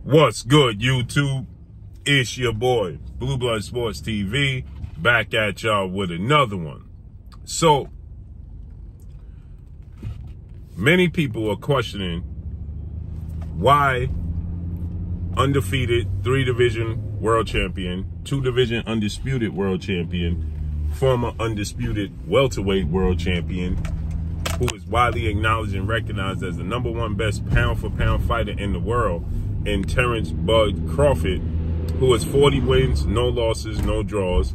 What's good, YouTube? It's your boy, Blue Blood Sports TV, back at y'all with another one. So, many people are questioning why undefeated 3-division world champion, 2-division undisputed world champion, former undisputed welterweight world champion, who is widely acknowledged and recognized as the #1 best pound-for-pound fighter in the world, and Terence "Bud" Crawford, who has 40 wins, no losses, no draws,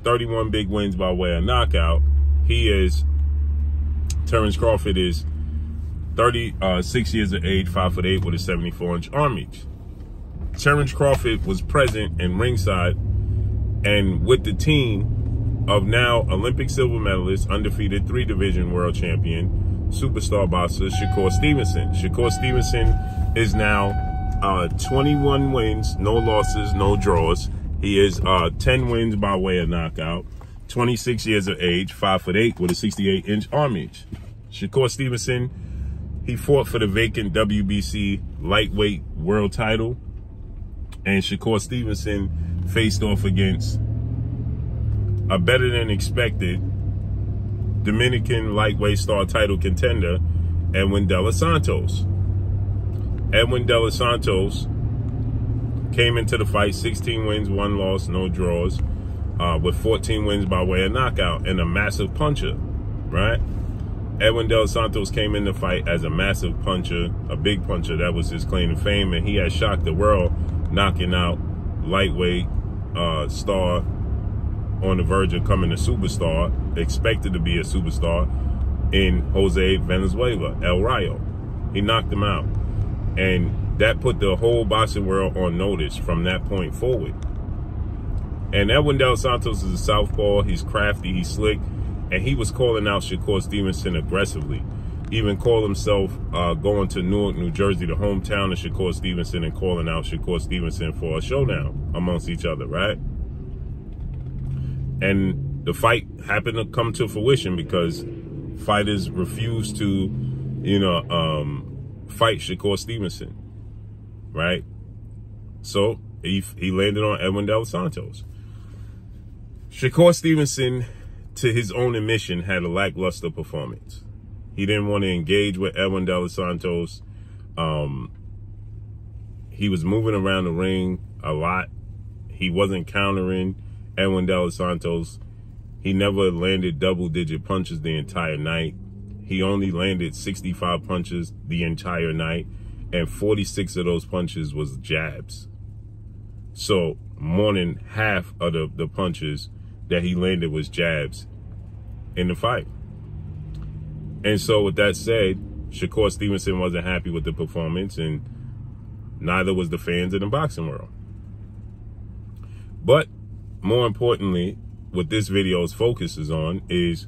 31 big wins by way of knockout. Terence Crawford is 36 years of age, 5'8", with a 74-inch arm reach. Terence Crawford was present in ringside and with the team of now Olympic silver medalist, undefeated 3-division world champion, superstar boxer Shakur Stevenson. Shakur Stevenson is now 21 wins, no losses, no draws. He is 10 wins by way of knockout, 26 years of age, 5'8", with a 68-inch arm reach. Shakur Stevenson, he fought for the vacant WBC lightweight world title, and Shakur Stevenson faced off against a better than expected Dominican lightweight star title contender, Edwin De Los Santos. Edwin De Los Santos came into the fight 16 wins, 1 loss, no draws, with 14 wins by way of knockout, and a massive puncher, right? Edwin De Los Santos came in the fight as a massive puncher, a big puncher. That was his claim to fame, and he had shocked the world, knocking out lightweight star on the verge of coming a superstar, expected to be a superstar, in Jose Venezuela, El Rayo. He knocked him out. And that put the whole boxing world on notice from that point forward. And Edwin De Los Santos is a southpaw. He's crafty, he's slick, and he was calling out Shakur Stevenson aggressively. He even called himself going to Newark, New Jersey, the hometown of Shakur Stevenson, and calling out Shakur Stevenson for a showdown amongst each other, right? And the fight happened to come to fruition because fighters refused to, fight Shakur Stevenson, right? So he landed on Edwin De Los Santos. Shakur Stevenson, to his own admission, had a lackluster performance. He didn't want to engage with Edwin De Los Santos. He was moving around the ring a lot. He wasn't countering Edwin De Los Santos. He never landed double-digit punches the entire night. He only landed 65 punches the entire night, and 46 of those punches was jabs. So more than half of the punches that he landed was jabs in the fight. And so with that said, Shakur Stevenson wasn't happy with the performance, and neither was the fans in the boxing world. But more importantly, what this video's focus is on is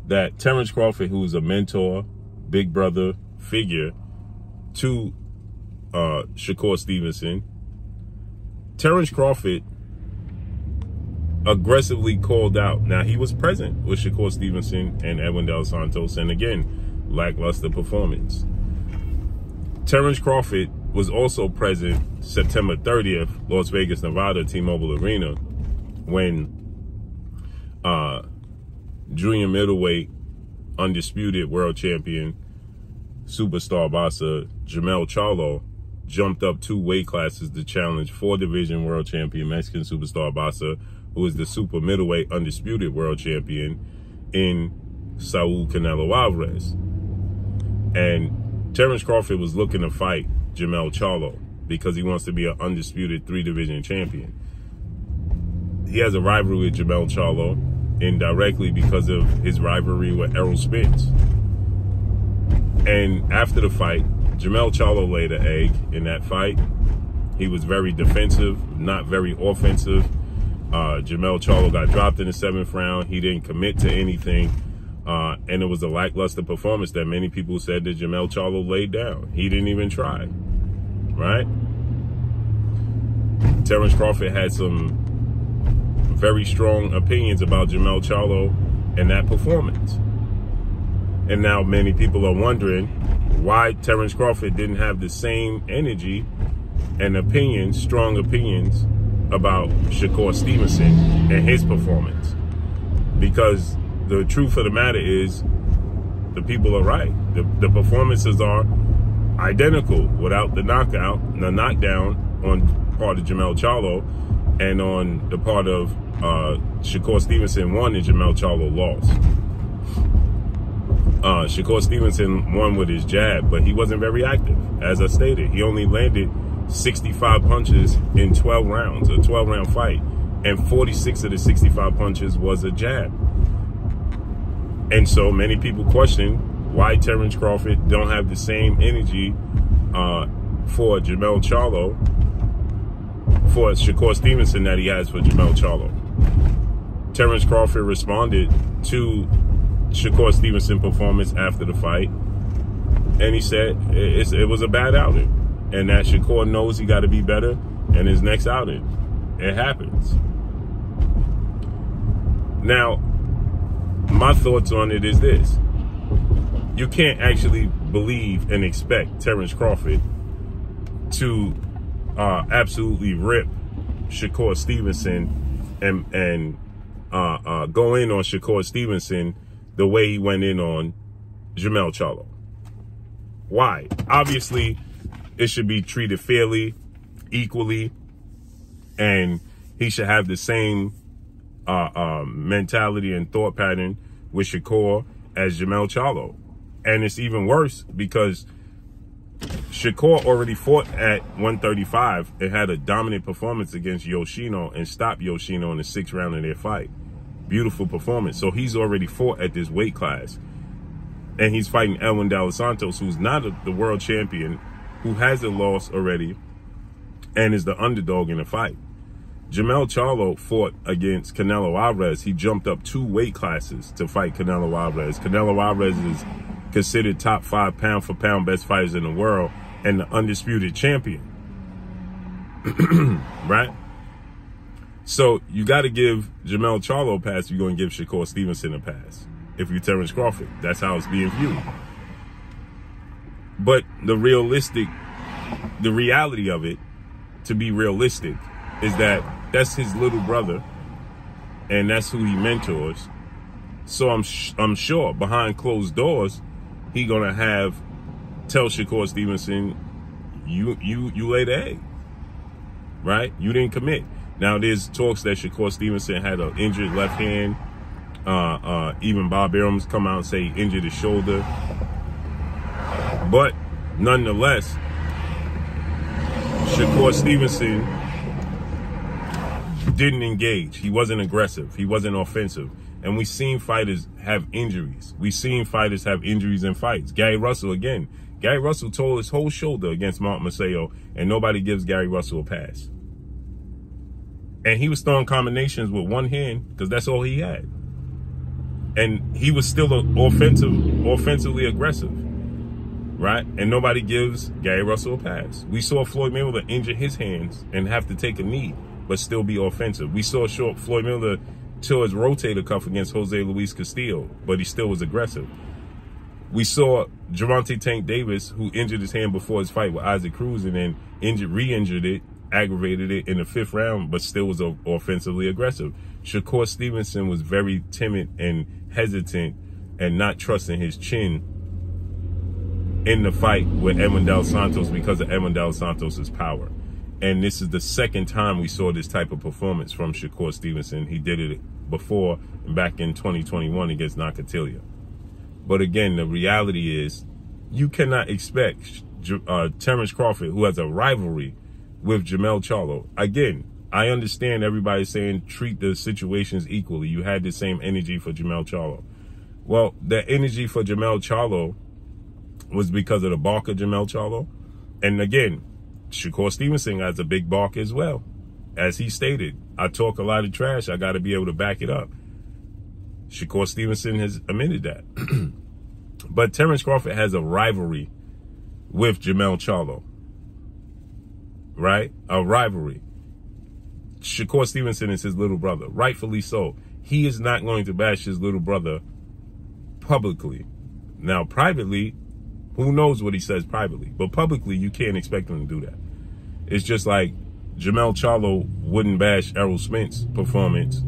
that Terence Crawford, who is a mentor, big brother figure to Shakur Stevenson, Terence Crawford aggressively called out. Now, he was present with Shakur Stevenson and Edwin De Los Santos, and again, lackluster performance. Terence Crawford was also present September 30th, Las Vegas, Nevada, T-Mobile Arena, when junior middleweight undisputed world champion superstar boxer Jermell Charlo jumped up 2 weight classes to challenge 4-division world champion Mexican superstar boxer, who is the super middleweight undisputed world champion, in Saul Canelo Alvarez. And Terence Crawford was looking to fight Jermell Charlo because he wants to be an undisputed 3-division champion. He has a rivalry with Jermell Charlo indirectly because of his rivalry with Errol Spence. And after the fight, Jermell Charlo laid an egg in that fight. He was very defensive, not very offensive. Jermell Charlo got dropped in the 7th round. He didn't commit to anything. And it was a lackluster performance that many people said that Jermell Charlo laid down. He didn't even try, right? Terence Crawford had some very strong opinions about Jermell Charlo and that performance. And now many people are wondering why Terence Crawford didn't have the same energy and opinions, strong opinions about Shakur Stevenson and his performance. Because the truth of the matter is, the people are right. The performances are identical without the knockdown on part of Jermell Charlo, and on the part of Shakur Stevenson won and Jermell Charlo lost. Shakur Stevenson won with his jab, but he wasn't very active. As I stated, he only landed 65 punches in 12 rounds, a 12-round fight, and 46 of the 65 punches was a jab. And so many people question why Terence Crawford don't have the same energy for Jermell Charlo, for Shakur Stevenson, that he has for Jermell Charlo. Terence Crawford responded to Shakur Stevenson performance after the fight, and he said it was a bad outing, and that Shakur knows he got to be better in his next outing. It happens. Now, my thoughts on it is this: you can't actually believe and expect Terence Crawford to absolutely rip Shakur Stevenson and go in on Shakur Stevenson the way he went in on Jermell Charlo. Why? Obviously, it should be treated fairly, equally, and he should have the same mentality and thought pattern with Shakur as Jermell Charlo. And it's even worse because Shakur already fought at 135 and had a dominant performance against Yoshino and stopped Yoshino in the 6th round of their fight. Beautiful performance. So he's already fought at this weight class. And he's fighting Elwin De Los Santos, who's not the world champion, who has a loss already and is the underdog in the fight. Jermell Charlo fought against Canelo Alvarez. He jumped up 2 weight classes to fight Canelo Alvarez. Canelo Alvarez is considered top 5 pound-for-pound best fighters in the world and the undisputed champion. Right? So you got to give Jermell Charlo a pass if you're going to give Shakur Stevenson a pass. If you're Terence Crawford, that's how it's being viewed. But the reality of it, to be realistic, is that that's his little brother, and that's who he mentors. So I'm sure behind closed doors, he gonna tell Shakur Stevenson, you laid an egg, right? You didn't commit. Now there's talks that Shakur Stevenson had an injured left hand. Even Bob Arum's come out and say he injured his shoulder. But nonetheless, Shakur Stevenson didn't engage. He wasn't aggressive. He wasn't offensive. And we've seen fighters have injuries. We've seen fighters have injuries in fights. Gary Russell, again. Gary Russell tore his whole shoulder against Mark Maceo, and nobody gives Gary Russell a pass. And he was throwing combinations with one hand because that's all he had. And he was still offensively aggressive, right? And nobody gives Gary Russell a pass. We saw Floyd Mayweather injure his hands and have to take a knee, but still be offensive. We saw Floyd Mayweather tear his rotator cuff against Jose Luis Castillo, but he still was aggressive. We saw Gervonta Tank Davis, who injured his hand before his fight with Isaac Cruz and then re-injured it, aggravated it in the 5th round, but still was offensively aggressive. Shakur Stevenson was very timid and hesitant and not trusting his chin in the fight with Edwin De Los Santos because of Edwin De Los Santos' power. And this is the 2nd time we saw this type of performance from Shakur Stevenson. He did it before, back in 2021 against Nakatilia. But again, the reality is you cannot expect Terence Crawford, who has a rivalry with Jermell Charlo. Again, I understand everybody saying treat the situations equally. You had the same energy for Jermell Charlo. Well, the energy for Jermell Charlo was because of the bark of Jermell Charlo. And again, Shakur Stevenson has a big bark as well. As he stated, I talk a lot of trash. I got to be able to back it up. Shakur Stevenson has admitted that. But Terence Crawford has a rivalry with Jermell Charlo. Right? A rivalry. Shakur Stevenson is his little brother. Rightfully so. He is not going to bash his little brother publicly. Now, privately, who knows what he says privately? But publicly, you can't expect him to do that. It's just like Jermell Charlo wouldn't bash Errol Spence' performance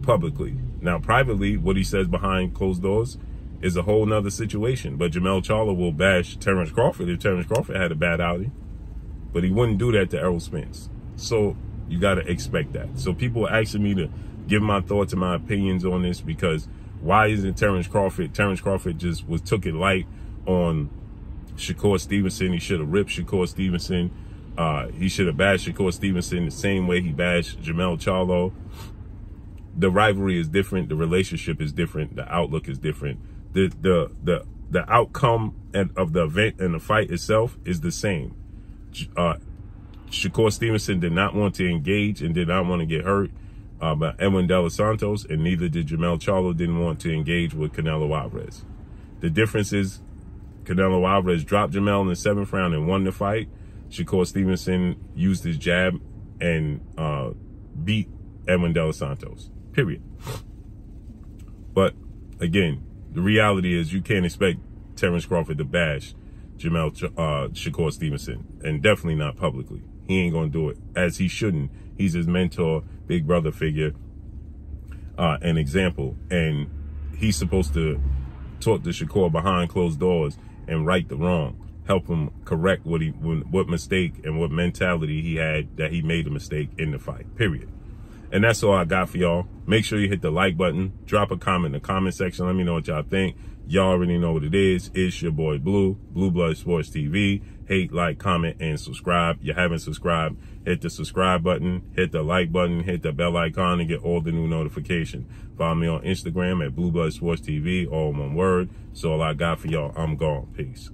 publicly. Now, privately, what he says behind closed doors is a whole nother situation. But Jermell Charlo will bash Terence Crawford if Terence Crawford had a bad outing. But he wouldn't do that to Errol Spence. So you got to expect that. So people are asking me to give my thoughts and my opinions on this, because why isn't Terence Crawford? Terence Crawford just took it light on Shakur Stevenson. He should have ripped Shakur Stevenson. He should have bashed Shakur Stevenson the same way he bashed Jermell Charlo. The rivalry is different. The relationship is different. The outlook is different. The outcome of the event and the fight itself is the same. Shakur Stevenson did not want to engage and did not want to get hurt by Edwin De Los Santos, and neither did Jermell Charlo didn't want to engage with Canelo Alvarez. The difference is Canelo Alvarez dropped Jermell in the 7th round and won the fight. Shakur Stevenson used his jab and beat Edwin De Los Santos, period. But again, the reality is you can't expect Terence Crawford to bash Shakur Stevenson, and definitely not publicly. He ain't gonna do it, as he shouldn't. He's his mentor, big brother figure, an example, and he's supposed to talk to Shakur behind closed doors and right the wrong, help him correct what mistake and what mentality he had that he made a mistake in the fight, period. And that's all I got for y'all. Make sure you hit the like button. Drop a comment in the comment section. Let me know what y'all think. Y'all already know what it is. It's your boy Blue, Blue Blood Sports TV. Hate, like, comment, and subscribe. You haven't subscribed, hit the subscribe button, hit the like button, hit the bell icon to get all the new notifications. Follow me on Instagram at Blue Blood Sports TV, all one word. So all I got for y'all. I'm gone. Peace.